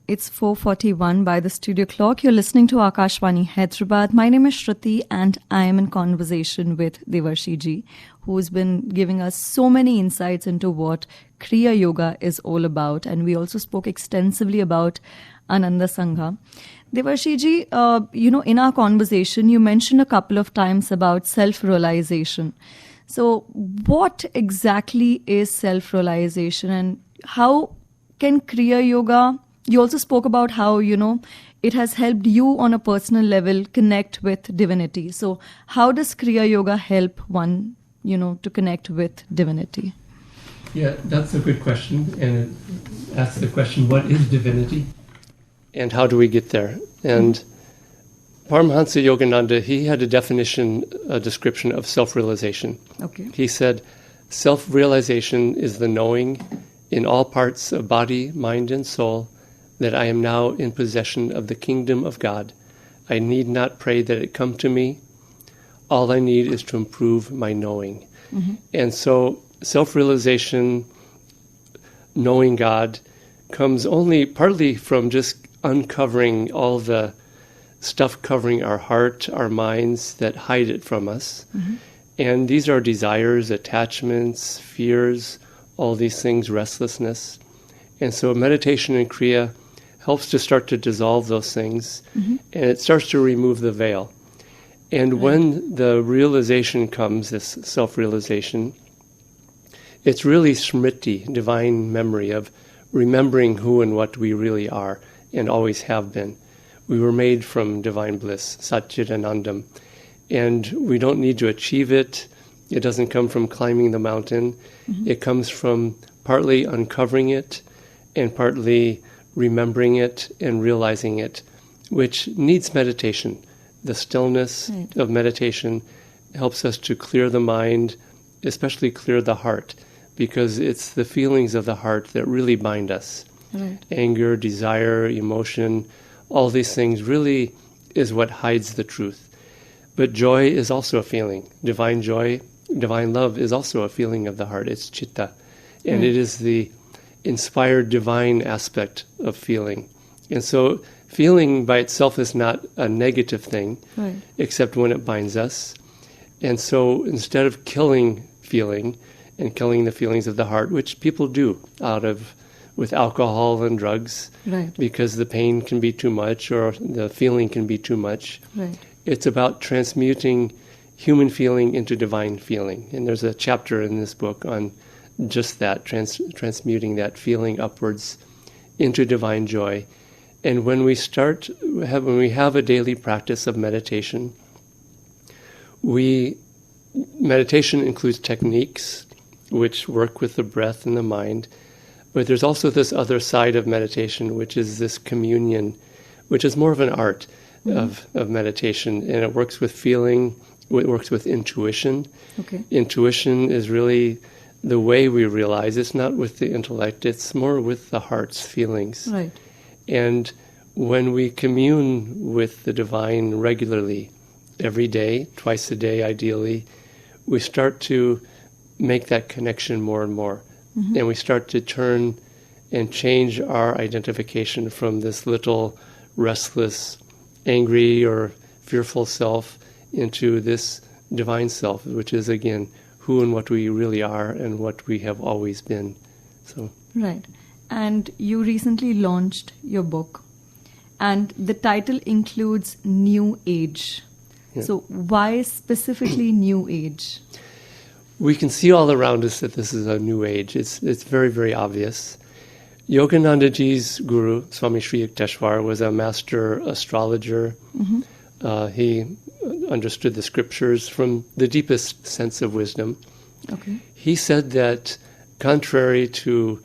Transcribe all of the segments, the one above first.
It's 4:41 by the studio clock. You're listening to Akashvani Hyderabad. My name is Sruthi and I am in conversation with Devarshi ji, who's been giving us so many insights into what Kriya Yoga is all about. And we also spoke extensively about Ananda Sangha. Devarshi ji, in our conversation, you mentioned a couple of times about self-realization. So what exactly is self-realization and how can Kriya Yoga... You also spoke about how, it has helped you on a personal level connect with divinity. So how does Kriya Yoga help one, to connect with divinity? Yeah, that's a good question. And it asks the question, what is divinity? And how do we get there? And Paramahansa Yogananda, he had a description of self-realization. Okay. He said, self-realization is the knowing in all parts of body, mind, and soul that I am now in possession of the kingdom of God. I need not pray that it come to me. All I need is to improve my knowing. Mm-hmm. And so self-realization, knowing God, comes only partly from just uncovering all the stuff covering our heart, our minds that hide it from us. Mm-hmm. And these are desires, attachments, fears, all these things, restlessness. And so meditation and Kriya helps to start to dissolve those things, and it starts to remove the veil. And when the realization comes, this self-realization, it's really smriti, divine memory of remembering who and what we really are and always have been. We were made from divine bliss, Satchidanandam, and we don't need to achieve it. It doesn't come from climbing the mountain. Mm-hmm. It comes from partly uncovering it and partly remembering it and realizing it, which needs meditation. The stillness of meditation helps us to clear the mind, especially clear the heart, because it's the feelings of the heart that really bind us. Right. Anger, desire, emotion, all these things really is what hides the truth. But joy is also a feeling. Divine joy, divine love is also a feeling of the heart. It's chitta. And it is the inspired divine aspect of feeling. And so feeling by itself is not a negative thing, except when it binds us. And so instead of killing feeling and killing the feelings of the heart, which people do with alcohol and drugs, because the pain can be too much or the feeling can be too much, it's about transmuting human feeling into divine feeling. And there's a chapter in this book on just that, transmuting that feeling upwards into divine joy. And when we have a daily practice of meditation, meditation includes techniques which work with the breath and the mind, but there's also this other side of meditation, which is this communion, which is more of an art of meditation, and it works with feeling, it works with intuition. Okay. Intuition is really the way we realize. It's not with the intellect, it's more with the heart's feelings. Right. And when we commune with the divine regularly, every day, twice a day ideally, we start to make that connection more and more. Mm-hmm. And we start to turn and change our identification from this little restless, angry or fearful self into this divine self, which is again who and what we really are and what we have always been. So right. And you recently launched your book, and the title includes New Age. Yeah. So why specifically New Age? We can see all around us that this is a new age. It's very, very obvious. Yoganandaji's guru, Swami Sri Yukteswar, was a master astrologer. Mm-hmm. He understood the scriptures from the deepest sense of wisdom. Okay. He said that, contrary to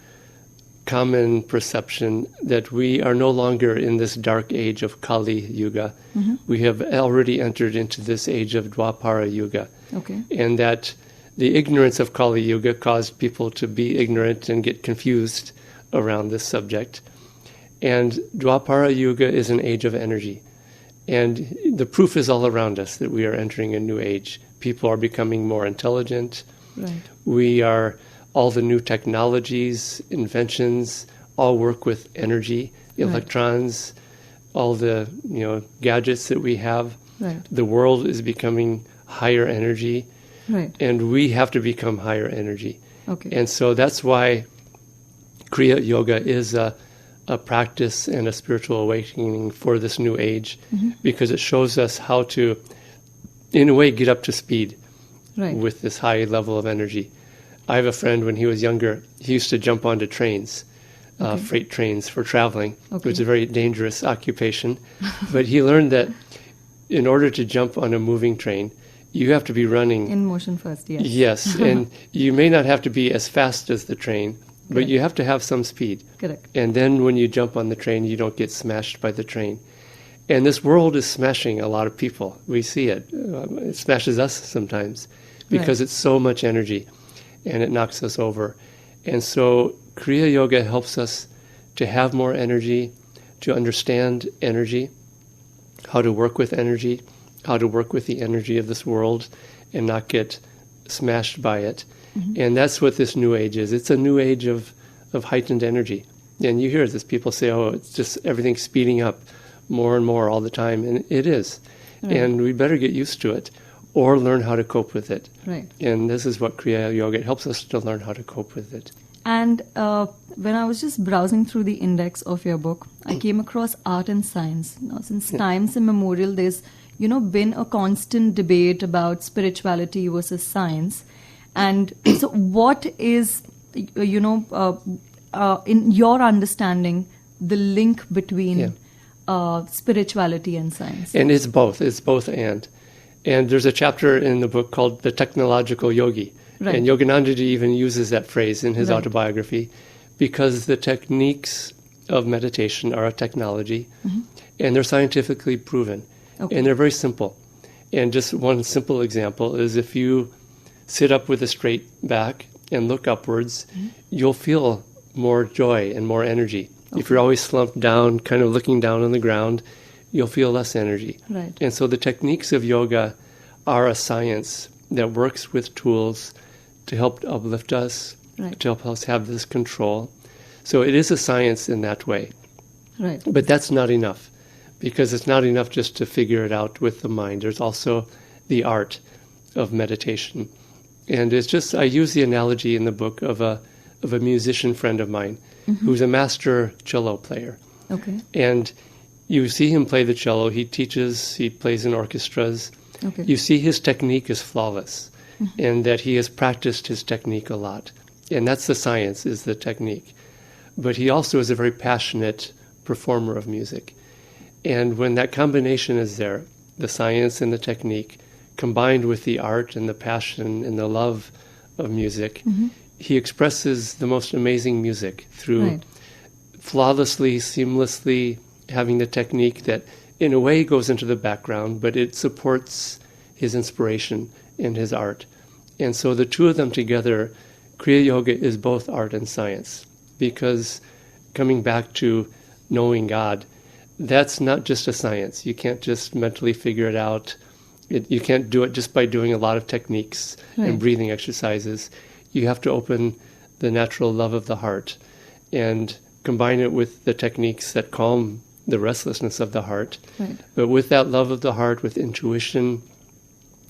common perception, that we are no longer in this dark age of Kali Yuga. Mm-hmm. We have already entered into this age of Dwapara Yuga. Okay. And that the ignorance of Kali Yuga caused people to be ignorant and get confused around this subject. And Dwapara Yuga is an age of energy. And the proof is all around us that we are entering a new age. People are becoming more intelligent. Right. All the new technologies, inventions all work with energy, electrons, all the gadgets that we have. Right. The world is becoming higher energy, Right. and we have to become higher energy. Okay. And so that's why Kriya Yoga is a practice and a spiritual awakening for this new age, because it shows us how to, in a way, get up to speed Right. with this high level of energy. I have a friend, when he was younger, he used to jump onto trains, freight trains for traveling, which is a very dangerous occupation. But he learned that in order to jump on a moving train, you have to be running In motion first, yes. Yes, and you may not have to be as fast as the train, but Correct. you have to have some speed. Correct. And then when you jump on the train, you don't get smashed by the train. And this world is smashing a lot of people. We see it. It smashes us sometimes because it's so much energy, and it knocks us over. And so Kriya Yoga helps us to have more energy, to understand energy, how to work with energy, how to work with the energy of this world and not get smashed by it. And that's what this new age is. It's a new age of heightened energy. And you hear this, people say, oh, it's just everything's speeding up more and more all the time. And it is. Right. And we better get used to it or learn how to cope with it. Right. And this is what Kriya Yoga, it helps us to learn how to cope with it. And when I was just browsing through the index of your book, I came across art and science. Now, since times immemorial, there's been a constant debate about spirituality versus science. And so what is, in your understanding, the link between spirituality and science? And it's both. It's both and. And there's a chapter in the book called The Technological Yogi. Right. And Yoganandaji even uses that phrase in his Right. autobiography, because the techniques of meditation are a technology, and they're scientifically proven. Okay. And they're very simple. And just one simple example is if you sit up with a straight back and look upwards, you'll feel more joy and more energy. If you're always slumped down, kind of looking down on the ground, you'll feel less energy. Right. And so the techniques of yoga are a science that works with tools to help uplift us, Right. to help us have this control. So it is a science in that way. Right. But that's not enough, because it's not enough just to figure it out with the mind. There's also the art of meditation. And it's just, I use the analogy in the book of a musician friend of mine who's a master cello player. Okay. And you see him play the cello. He teaches, he plays in orchestras. Okay. You see his technique is flawless, and that he has practiced his technique a lot. And that's the science, is the technique. But he also is a very passionate performer of music. And when that combination is there, the science and the technique, combined with the art and the passion and the love of music, he expresses the most amazing music through Right. flawlessly, seamlessly having the technique that in a way goes into the background, but it supports his inspiration and his art. And so the two of them together, Kriya Yoga is both art and science, because coming back to knowing God, that's not just a science. You can't just mentally figure it out. You can't do it just by doing a lot of techniques Right. and breathing exercises. You have to open the natural love of the heart and combine it with the techniques that calm the restlessness of the heart. Right. But with that love of the heart, with intuition,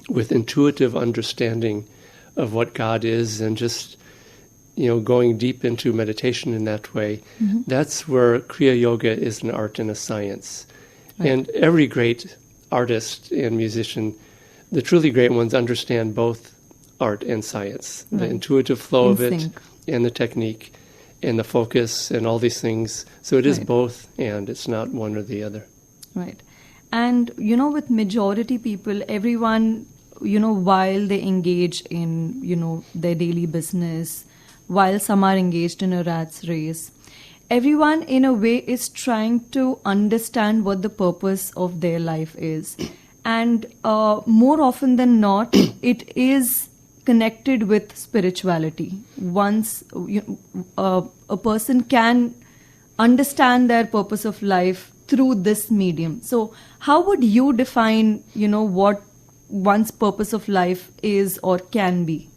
with intuitive understanding of what God is, and just going deep into meditation in that way, that's where Kriya Yoga is an art and a science. Right. And every great artist and musician, the truly great ones, understand both art and science, the Right. intuitive flow In of it sync. and the technique and the focus and all these things. So it is Right. both, and it's not one or the other. Right. And, with majority people, everyone, while they engage in, their daily business, while some are engaged in a rat's race, everyone in a way is trying to understand what the purpose of their life is. And more often than not, it is connected with spirituality. Once a person can understand their purpose of life through this medium. So how would you define, what one's purpose of life is or can be?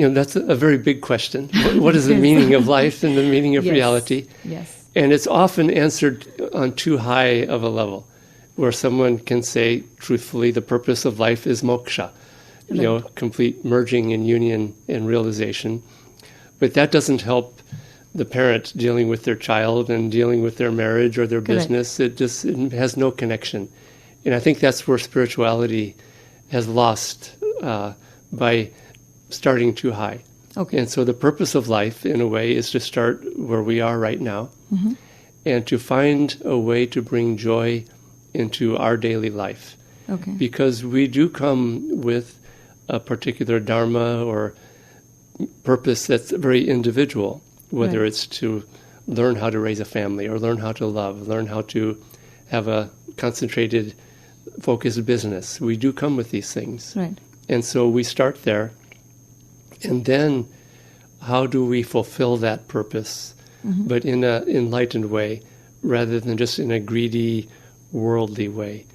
that's a very big question. What is the meaning of life and the meaning of Yes. reality? Yes. And it's often answered on too high of a level, where someone can say, truthfully, the purpose of life is moksha, complete merging and union and realization. But that doesn't help the parent dealing with their child and dealing with their marriage or their Correct. business. It has no connection. And I think that's where spirituality has lost by starting too high. Okay. And so the purpose of life, in a way, is to start where we are right now Mm-hmm. and to find a way to bring joy into our daily life. Okay. Because we do come with a particular dharma or purpose that's very individual, whether Right. it's to learn how to raise a family or learn how to love, learn how to have a concentrated, focused business. We do come with these things. Right. And so we start there. And then how do we fulfill that purpose, but in an enlightened way, rather than just in a greedy, worldly way?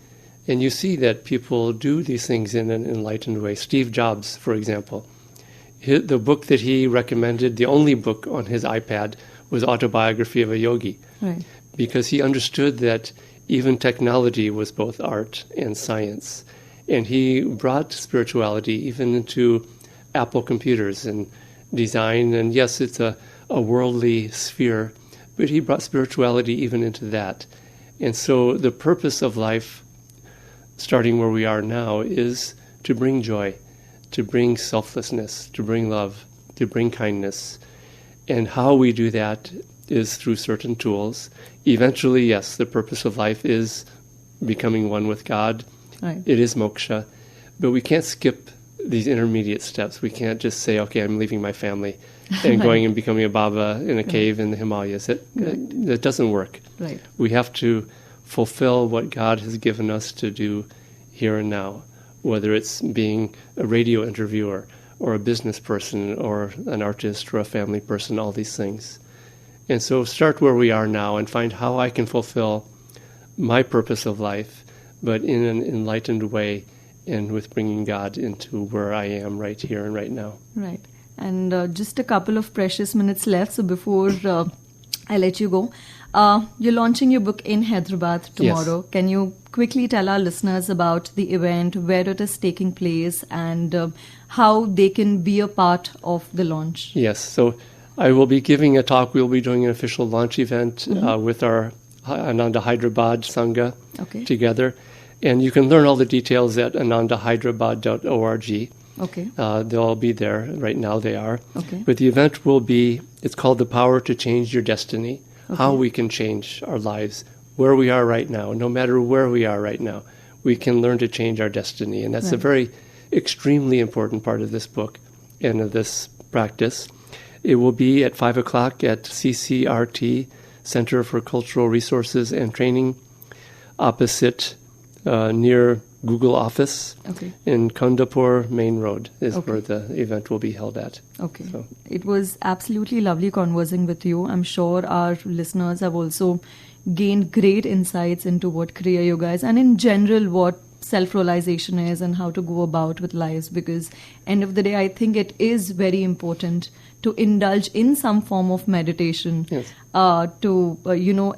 And you see that people do these things in an enlightened way. Steve Jobs, for example, the book that he recommended, the only book on his iPad, was Autobiography of a Yogi, Right. because he understood that even technology was both art and science. And he brought spirituality even into Apple computers and design. And yes, it's a worldly sphere, but he brought spirituality even into that. And so the purpose of life, starting where we are now, is to bring joy, to bring selflessness, to bring love, to bring kindness. And how we do that is through certain tools. Eventually, yes, the purpose of life is becoming one with God. Right. It is moksha. But we can't skip these intermediate steps. We can't just say, okay, I'm leaving my family and going and becoming a Baba in a cave in the Himalayas. That doesn't work. Right. We have to fulfill what God has given us to do here and now, whether it's being a radio interviewer or a business person or an artist or a family person, all these things. And so start where we are now and find how I can fulfill my purpose of life, but in an enlightened way and with bringing God into where I am right here and right now. Right. And just a couple of precious minutes left. So before I let you go, you're launching your book in Hyderabad tomorrow. Yes. Can you quickly tell our listeners about the event, where it is taking place, and how they can be a part of the launch? Yes. So I will be giving a talk. We'll be doing an official launch event with our AIR Hyderabad Sangha together. And you can learn all the details at anandahyderabad.org. Okay. They'll all be there. Right now they are. Okay. But the event will be, it's called The Power to Change Your Destiny, how we can change our lives, where we are right now, no matter where we are right now. We can learn to change our destiny. And that's a very extremely important part of this book and of this practice. It will be at 5 o'clock at CCRT, Center for Cultural Resources and Training, opposite near Google office in Kondapur Main Road is where the event will be held at. Okay. So. It was absolutely lovely conversing with you. I'm sure our listeners have also gained great insights into what Kriya Yoga is and in general what self-realization is and how to go about with lives, because end of the day I think it is very important to indulge in some form of meditation to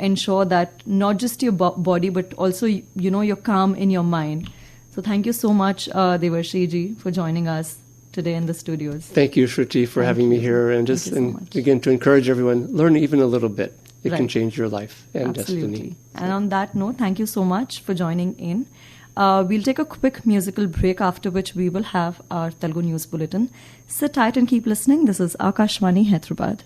ensure that not just your body but also you're calm in your mind. So thank you so much Devarshi ji for joining us today in the studios. Thank you, Sruthi, for having me here, and just again to encourage everyone, learn even a little bit. It can change your life and destiny. And on that note, thank you so much for joining in. We'll take a quick musical break, after which we will have our Telugu News Bulletin. Sit tight and keep listening. This is Akashvani Hyderabad.